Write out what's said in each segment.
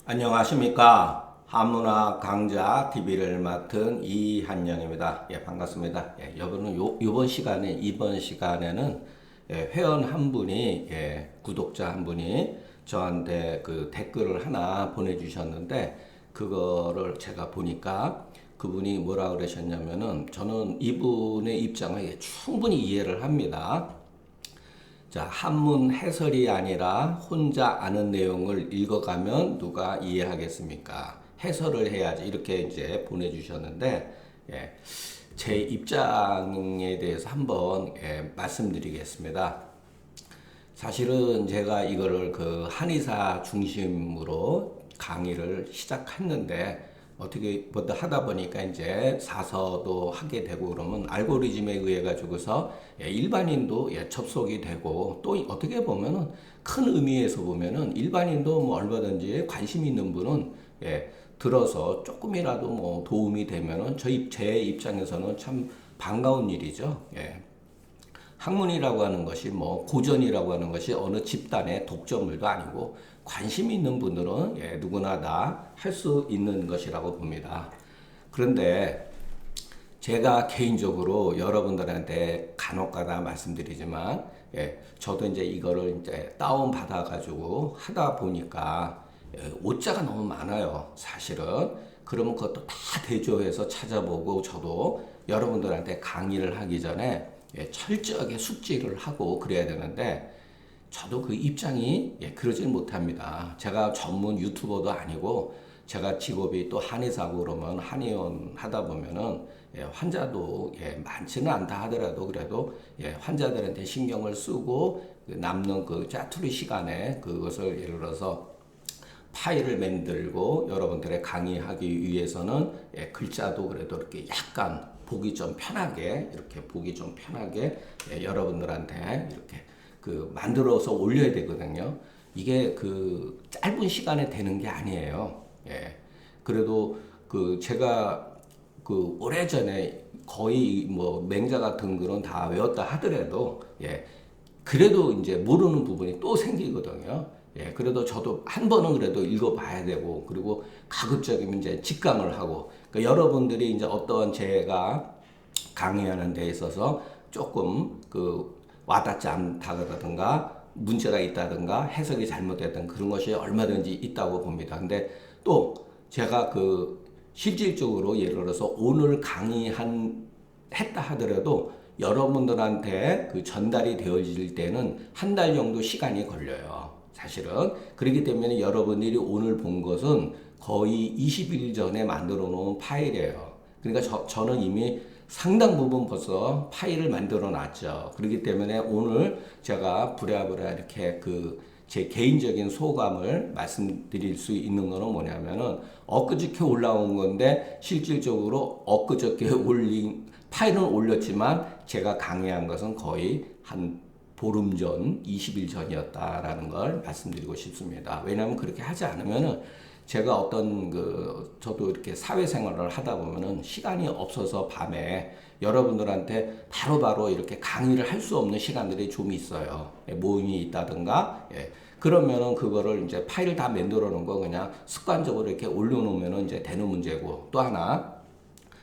안녕하십니까. 한문화 강좌 TV를 맡은 이한영입니다. 예, 반갑습니다. 예, 이번 시간에는 회원 한 분이, 구독자 한 분이 저한테 그 댓글을 하나 보내주셨는데, 그거를 제가 보니까 그분이 뭐라 그러셨냐면은, 저는 이분의 입장을 충분히 이해를 합니다. 자, 한문 해설이 아니라 혼자 아는 내용을 읽어가면 누가 이해하겠습니까? 해설을 해야지. 이렇게 이제 보내주셨는데, 예, 제 입장에 대해서 한번 말씀드리겠습니다. 사실은 제가 이거를 그 한의사 중심으로 강의를 시작했는데 어떻게 보다 하다 보니까 이제 사서도 하게 되고 그러면 알고리즘에 의해 가지고서 일반인도 접속이 되고 또 어떻게 보면은 큰 의미에서 보면은 일반인도 뭐 얼마든지 관심 있는 분은 들어서 조금이라도 뭐 도움이 되면은 제 입장에서는 참 반가운 일이죠. 학문이라고 하는 것이 뭐 고전이라고 하는 것이 어느 집단의 독점물도 아니고 관심 있는 분들은 누구나 다 할 수 있는 것이라고 봅니다. 그런데 제가 개인적으로 여러분들한테 간혹가다 말씀드리지만 저도 이제 이거를 이제 다운 받아 가지고 하다 보니까 오자가 너무 많아요. 사실은. 그러면 그것도 다 대조해서 찾아보고 저도 여러분들한테 강의를 하기 전에 철저하게 숙지를 하고 그래야 되는데 저도 그 입장이 그러질 못합니다. 제가 전문 유튜버도 아니고 제가 직업이 또 한의사고 그러면 한의원 하다 보면은 환자도 많지는 않다 하더라도 그래도 환자들한테 신경을 쓰고 그 남는 그 짜투리 시간에 그것을 예를 들어서 파일을 만들고 여러분들의 강의하기 위해서는 글자도 그래도 이렇게 약간 보기 좀 편하게 이렇게 보기 좀 편하게 여러분들한테 이렇게 그 만들어서 올려야 되거든요. 이게 그 짧은 시간에 되는 게 아니에요. 그래도 그 제가 그 오래전에 거의 뭐 맹자 같은 글은 다 외웠다 하더라도 그래도 이제 모르는 부분이 또 생기거든요. 그래도 저도 한 번은 그래도 읽어봐야 되고, 그리고 가급적이면 이제 직강을 하고, 그러니까 여러분들이 이제 어떠한 제가 강의하는 데 있어서 조금 그 와닿지 않다든가, 문제가 있다든가, 해석이 잘못됐던 그런 것이 얼마든지 있다고 봅니다. 근데 또 제가 그 실질적으로 예를 들어서 오늘 했다 하더라도 여러분들한테 그 전달이 되어질 때는 한 달 정도 시간이 걸려요. 사실은. 그렇기 때문에 여러분들이 오늘 본 것은 거의 20일 전에 만들어 놓은 파일이에요. 그러니까 저는 이미 상당 부분 벌써 파일을 만들어 놨죠. 그렇기 때문에 오늘 제가 부랴부랴 이렇게 그 제 개인적인 소감을 말씀드릴 수 있는 거는 뭐냐면은 엊그저께 올라온 건데 실질적으로 엊그저께 올린 파일은 올렸지만 제가 강의한 것은 거의 한 보름 전, 20일 전이었다라는 걸 말씀드리고 싶습니다. 왜냐하면 그렇게 하지 않으면은 제가 어떤 그 저도 이렇게 사회생활을 하다 보면은 시간이 없어서 밤에 여러분들한테 바로바로 이렇게 강의를 할 수 없는 시간들이 좀 있어요. 모임이 있다든가. 그러면은 그거를 이제 파일 다 만들어 놓은 거 그냥 습관적으로 이렇게 올려놓으면은 이제 되는 문제고, 또 하나,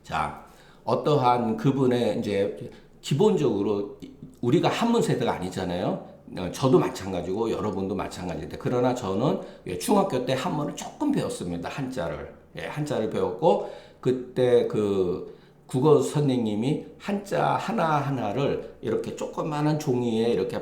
자, 어떠한 그분의 이제 기본적으로 우리가 한문 세대가 아니잖아요. 저도 마찬가지고 여러분도 마찬가지인데, 그러나 저는 중학교 때 한문을 조금 배웠습니다. 한자를 배웠고, 그때 그 국어 선생님이 한자 하나하나를 이렇게 조그마한 종이에 이렇게,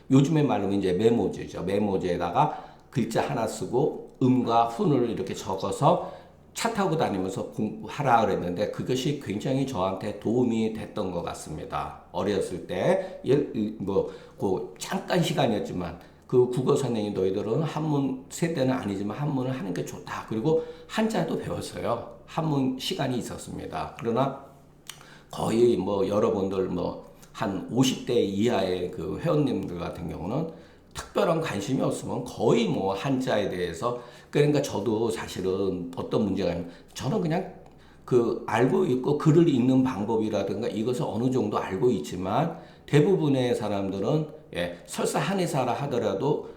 요즘에 말로 이제 메모지죠. 메모지에다가 글자 하나 쓰고 음과 훈을 이렇게 적어서 차 타고 다니면서 공부하라 그랬는데 그것이 굉장히 저한테 도움이 됐던 것 같습니다. 어렸을 때, 그 잠깐 시간이었지만 그 국어 선생님 너희들은 한문 세대는 아니지만 한문을 하는 게 좋다. 그리고 한자도 배웠어요. 한문 시간이 있었습니다. 그러나 거의 뭐 여러분들 뭐 한 50대 이하의 그 회원님들 같은 경우는 특별한 관심이 없으면 거의 뭐 한자에 대해서, 그러니까 저도 사실은 어떤 문제가 있냐면 저는 그냥 그 알고 있고 글을 읽는 방법이라든가 이것을 어느 정도 알고 있지만 대부분의 사람들은 설사 한의사라 하더라도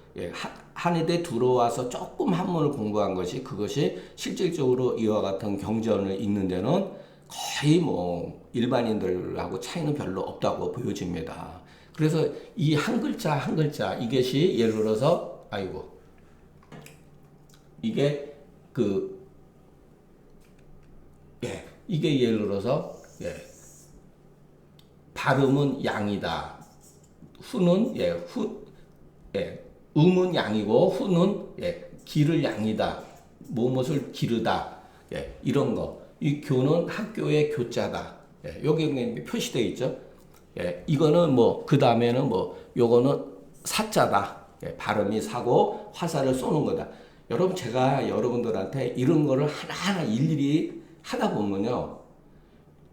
한의대 들어와서 조금 한문을 공부한 것이 그것이 실질적으로 이와 같은 경전을 읽는 데는 거의 뭐 일반인들하고 차이는 별로 없다고 보여집니다. 그래서 이 한 글자 한 글자 이것이 예를 들어서 이게 이게 예를 들어서 발음은 양이다. 후는 음은 양이고 후는 기를 양이다. 무엇을 기르다. 이런 거. 이 교는 학교의 교자다. 여기 표시되어 있죠. 이거는 뭐 그 다음에는 뭐 요거는 사자다. 발음이 사고 화살을 쏘는 거다. 여러분 제가 여러분들한테 이런 거를 하나하나 일일이 하다 보면요.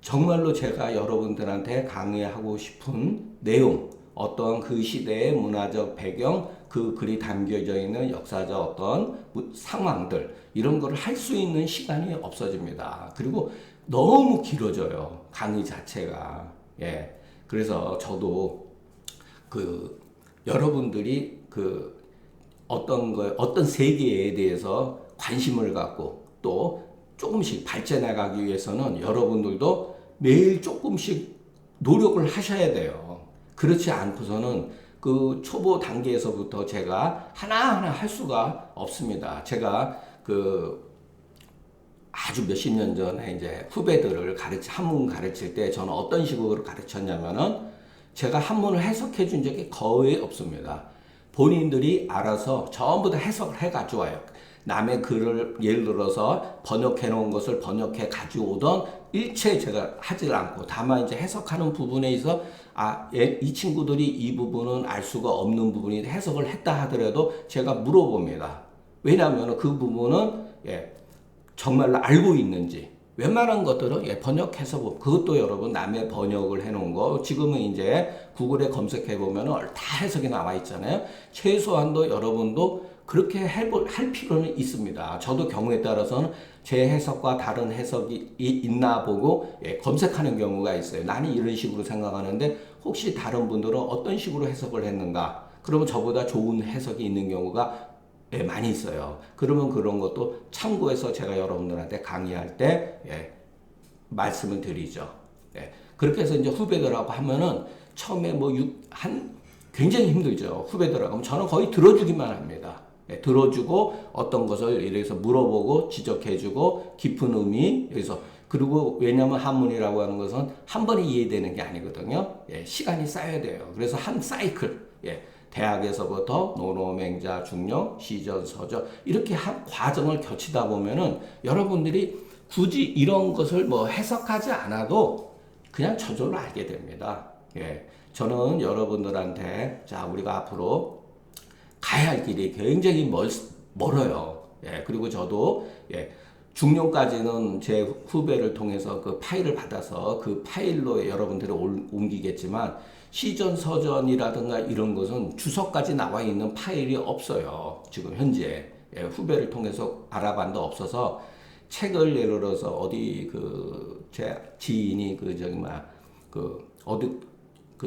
정말로 제가 여러분들한테 강의하고 싶은 내용, 어떤 그 시대의 문화적 배경, 그 글이 담겨져 있는 역사적 어떤 상황들, 이런 거를 할 수 있는 시간이 없어집니다. 그리고 너무 길어져요. 강의 자체가. 그래서 저도 여러분들이 어떤 세계에 대해서 관심을 갖고 또 조금씩 발전해 가기 위해서는 여러분들도 매일 조금씩 노력을 하셔야 돼요. 그렇지 않고서는 그 초보 단계에서부터 제가 하나하나 할 수가 없습니다. 제가 아주 몇십 년 전에 이제 후배들을 한문 가르칠 때 저는 어떤 식으로 가르쳤냐면은 제가 한문을 해석해 준 적이 거의 없습니다. 본인들이 알아서 전부 다 해석을 해 가져와요. 남의 글을 예를 들어서 번역해 놓은 것을 번역해 가져오던 일체 제가 하질 않고 다만 이제 해석하는 부분에 있어 이 친구들이 이 부분은 알 수가 없는 부분이 해석을 했다 하더라도 제가 물어봅니다. 왜냐하면 그 부분은 정말로 알고 있는지 웬만한 것들은 번역해서 그것도 여러분 남의 번역을 해놓은 거 지금은 이제 구글에 검색해 보면 다 해석이 나와 있잖아요. 최소한도 여러분도 그렇게 할 필요는 있습니다. 저도 경우에 따라서는 제 해석과 다른 해석이 있나 보고 검색하는 경우가 있어요. 나는 이런 식으로 생각하는데 혹시 다른 분들은 어떤 식으로 해석을 했는가? 그러면 저보다 좋은 해석이 있는 경우가 많이 있어요. 그러면 그런 것도 참고해서 제가 여러분들한테 강의할 때 말씀을 드리죠. 그렇게 해서 이제 후배들하고 하면은 처음에 굉장히 힘들죠. 후배들하고 하면 저는 거의 들어주기만 합니다. 들어주고 어떤 것을 이래서 물어보고 지적해주고 깊은 의미 여기서 그리고 왜냐하면 한문이라고 하는 것은 한 번에 이해되는 게 아니거든요. 시간이 쌓여야 돼요. 그래서 한 사이클 대학에서부터 논어맹자 중용 시전 서전 이렇게 한 과정을 거치다 보면은 여러분들이 굳이 이런 것을 해석하지 않아도 그냥 저절로 알게 됩니다. 저는 여러분들한테 자 우리가 앞으로 가야 할 길이 굉장히 멀어요. 그리고 저도 중용까지는 제 후배를 통해서 그 파일을 받아서 그 파일로 여러분들이 옮기겠지만 시전 서전이라든가 이런 것은 주석까지 나와 있는 파일이 없어요. 지금 현재 후배를 통해서 알아봤는데 없어서 책을 예를 들어서 어디 제 지인이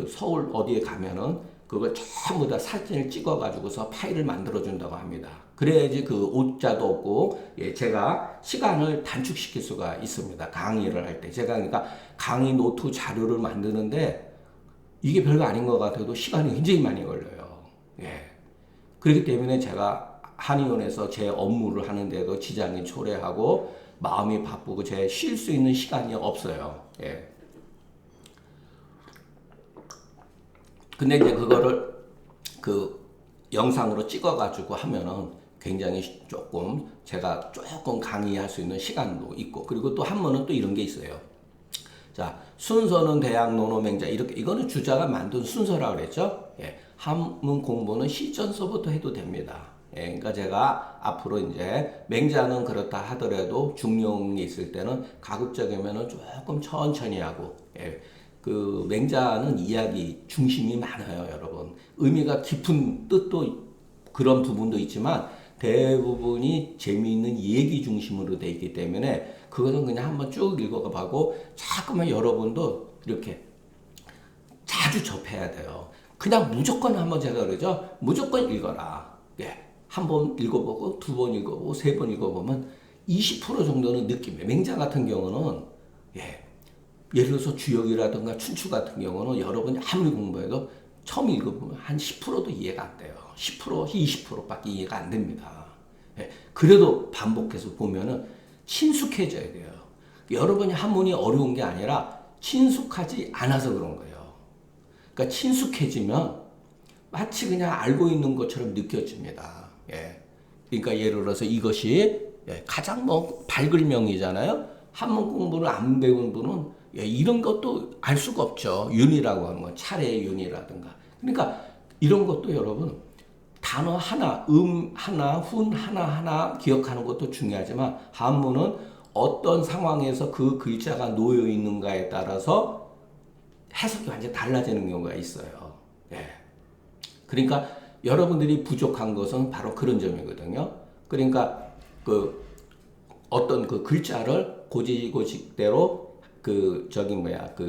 서울 어디에 가면은 그걸 전부 다 사진을 찍어가지고서 파일을 만들어준다고 합니다. 그래야지 그 오자도 없고, 제가 시간을 단축시킬 수가 있습니다. 강의를 할 때. 제가 그러니까 강의 노트 자료를 만드는데 이게 별거 아닌 것 같아도 시간이 굉장히 많이 걸려요. 그렇기 때문에 제가 한의원에서 제 업무를 하는데도 지장이 초래하고 마음이 바쁘고 제 쉴 수 있는 시간이 없어요. 근데 이제 그거를 영상으로 찍어가지고 하면은 굉장히 제가 조금 강의할 수 있는 시간도 있고, 그리고 또 한문은 또 이런 게 있어요. 자, 순서는 대학 논어맹자, 이거는 주자가 만든 순서라고 그랬죠? 한문 공부는 시전서부터 해도 됩니다. 그러니까 제가 앞으로 이제 맹자는 그렇다 하더라도 중용이 있을 때는 가급적이면은 조금 천천히 하고, 그 맹자는 이야기 중심이 많아요, 여러분. 의미가 깊은 뜻도 그런 부분도 있지만 대부분이 재미있는 얘기 중심으로 되어 있기 때문에 그것은 그냥 한번 쭉 읽어가고 자꾸만 여러분도 이렇게 자주 접해야 돼요. 그냥 무조건 한번 제가 그러죠. 무조건 읽어라. 한 번 읽어보고 두 번 읽어보고 세 번 읽어보면 20% 정도는 느낌이에요. 맹자 같은 경우는 예를 들어서 주역이라든가 춘추 같은 경우는 여러분이 아무리 공부해도 처음 읽어보면 한 10%도 이해가 안 돼요. 10%, 20%밖에 이해가 안 됩니다. 그래도 반복해서 보면은 친숙해져야 돼요. 여러분이 한문이 어려운 게 아니라 친숙하지 않아서 그런 거예요. 그러니까 친숙해지면 마치 그냥 알고 있는 것처럼 느껴집니다. 그러니까 예를 들어서 이것이 가장 뭐 발글명이잖아요. 한문 공부를 안 배운 분은 이런 것도 알 수가 없죠. 윤이라고 하는 건 차례의 윤이라든가. 그러니까 이런 것도 여러분 단어 하나, 하나, 훈 하나 기억하는 것도 중요하지만 한문은 어떤 상황에서 그 글자가 놓여 있는가에 따라서 해석이 완전히 달라지는 경우가 있어요. 그러니까 여러분들이 부족한 것은 바로 그런 점이거든요. 그러니까 그 어떤 그 글자를 고지고식대로 그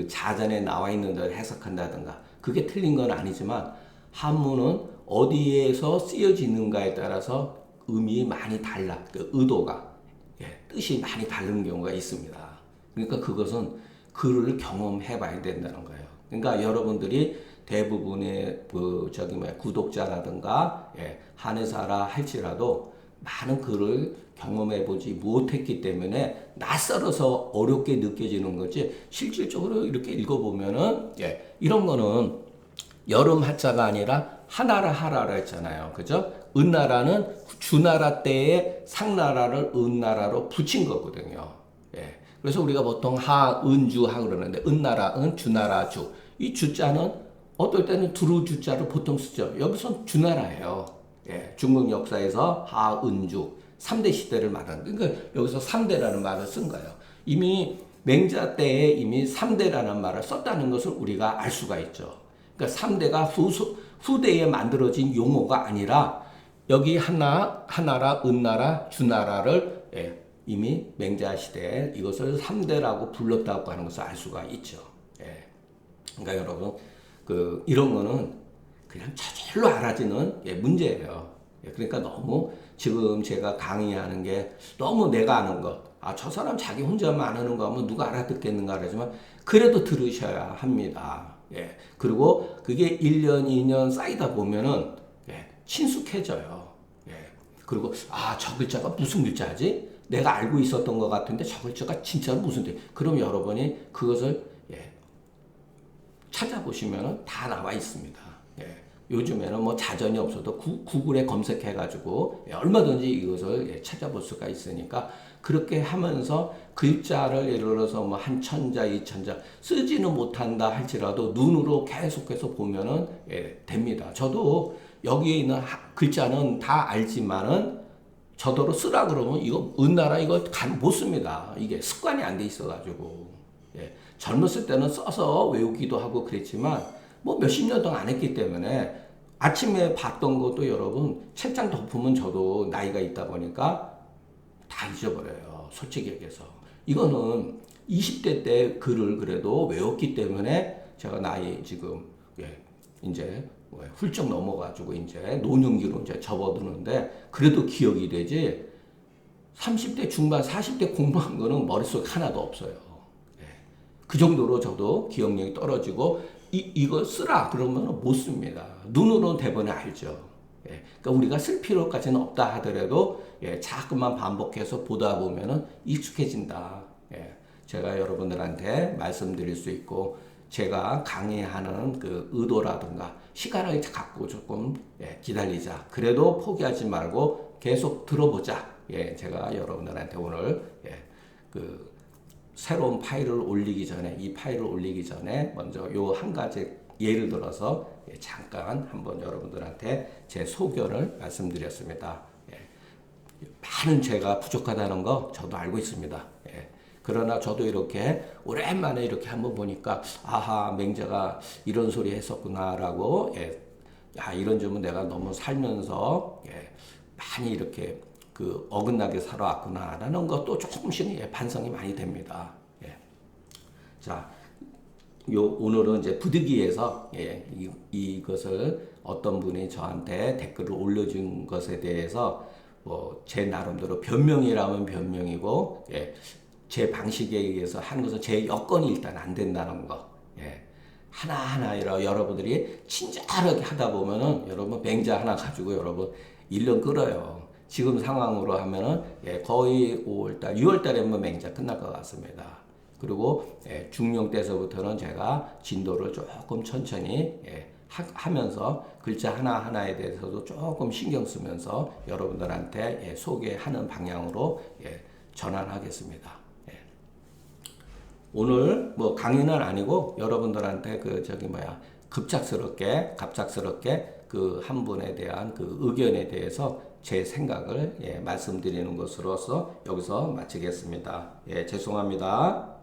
자전에 나와 있는 대로 해석한다든가 그게 틀린 건 아니지만 한문은 어디에서 쓰여지는가에 따라서 의미 많이 달라. 그 의도가 뜻이 많이 다른 경우가 있습니다. 그러니까 그것은 글을 경험해 봐야 된다는 거예요. 그러니까 여러분들이 대부분의 구독자라든가 한의사라 할지라도 많은 글을 경험해 보지 못했기 때문에 낯설어서 어렵게 느껴지는 거지 실질적으로 이렇게 읽어보면은 이런 거는 여름 한자가 아니라 하나라 하라라 했잖아요. 그죠? 은나라는 주나라 때에 상나라를 은나라로 붙인 거거든요. 그래서 우리가 보통 하은주 하 그러는데 은나라 은 주나라 주. 이 주자는 어떨 때는 두루 주자를 보통 쓰죠. 여기선 주나라예요. 중국 역사에서 하은주 3대 시대를 말하는 그러니까 여기서 3대라는 말을 쓴 거예요. 이미 맹자 때에 이미 3대라는 말을 썼다는 것을 우리가 알 수가 있죠. 그러니까 3대가 후대에 만들어진 용어가 아니라 여기 하나라, 은나라, 주나라를 이미 맹자 시대에 이것을 3대라고 불렀다고 하는 것을 알 수가 있죠. 그러니까 여러분 이런 거는 그냥 저절로 알아지는 문제예요. 그러니까 너무 지금 제가 강의하는 게 너무 내가 아는 것, 저 사람 자기 혼자만 아는 거 하면 누가 알아듣겠는가 그러지만 그래도 들으셔야 합니다. 그리고 그게 1년, 2년 쌓이다 보면은 친숙해져요. 그리고 저 글자가 무슨 글자지? 내가 알고 있었던 것 같은데 저 글자가 진짜 무슨 뜻? 그럼 여러분이 그것을 찾아보시면 다 나와 있습니다. 요즘에는 뭐 자전이 없어도 구글에 검색해가지고 얼마든지 이것을 찾아볼 수가 있으니까 그렇게 하면서 글자를 예를 들어서 뭐 한 천자, 이천자 쓰지는 못한다 할지라도 눈으로 계속해서 보면은 됩니다. 저도 여기에 있는 글자는 다 알지만은 저더러 쓰라 그러면 이거 은나라 이거 못 씁니다. 이게 습관이 안 돼 있어가지고 젊었을 때는 써서 외우기도 하고 그랬지만 뭐 몇십 년 동안 안 했기 때문에 아침에 봤던 것도 여러분 책장 덮으면 저도 나이가 있다 보니까 다 잊어버려요. 솔직히 얘기해서. 이거는 20대 때 글을 그래도 외웠기 때문에 제가 나이 지금 이제 훌쩍 넘어가지고 이제 노년기로 이제 접어드는데 그래도 기억이 되지 30대 중반 40대 공부한 거는 머릿속에 하나도 없어요. 그 정도로 저도 기억력이 떨어지고 이거 쓰라 그러면 못 씁니다. 눈으로는 대번에 알죠. 그러니까 우리가 쓸 필요까지는 없다 하더라도 자꾸만 반복해서 보다 보면은 익숙해진다. 제가 여러분들한테 말씀드릴 수 있고 제가 강의하는 그 의도라든가 시간을 갖고 조금 기다리자. 그래도 포기하지 말고 계속 들어보자. 제가 여러분들한테 오늘 그 새로운 파일을 올리기 전에 이 파일을 올리기 전에 먼저 요 한 가지 예를 들어서 잠깐 한번 여러분들한테 제 소견을 말씀드렸습니다. 많은 제가 부족하다는 거 저도 알고 있습니다. 그러나 저도 이렇게 오랜만에 이렇게 한번 보니까 아하 맹자가 이런 소리 했었구나라고 이런 점은 내가 너무 살면서 많이 이렇게 그 어긋나게 살아왔구나라는 것도 조금씩 반성이 많이 됩니다. 자, 오늘은 이제 부득이해서 이것을 어떤 분이 저한테 댓글을 올려준 것에 대해서 뭐 제 나름대로 변명이라면 변명이고 제 방식에 의해서 하는 것은 제 여건이 일단 안 된다는 거. 하나하나 여러분들이 친절하게 하다 보면은 여러분 맹자 하나 가지고 여러분 1년 끌어요. 지금 상황으로 하면은 거의 5월달, 6월달에 뭐 맹자 끝날 것 같습니다. 그리고 중용 때서부터는 제가 진도를 조금 천천히 하면서 글자 하나하나에 대해서도 조금 신경 쓰면서 여러분들한테 소개하는 방향으로 전환하겠습니다. 오늘 뭐 강의는 아니고 여러분들한테 갑작스럽게 그 한 분에 대한 그 의견에 대해서 제 생각을 말씀드리는 것으로서 여기서 마치겠습니다. 죄송합니다.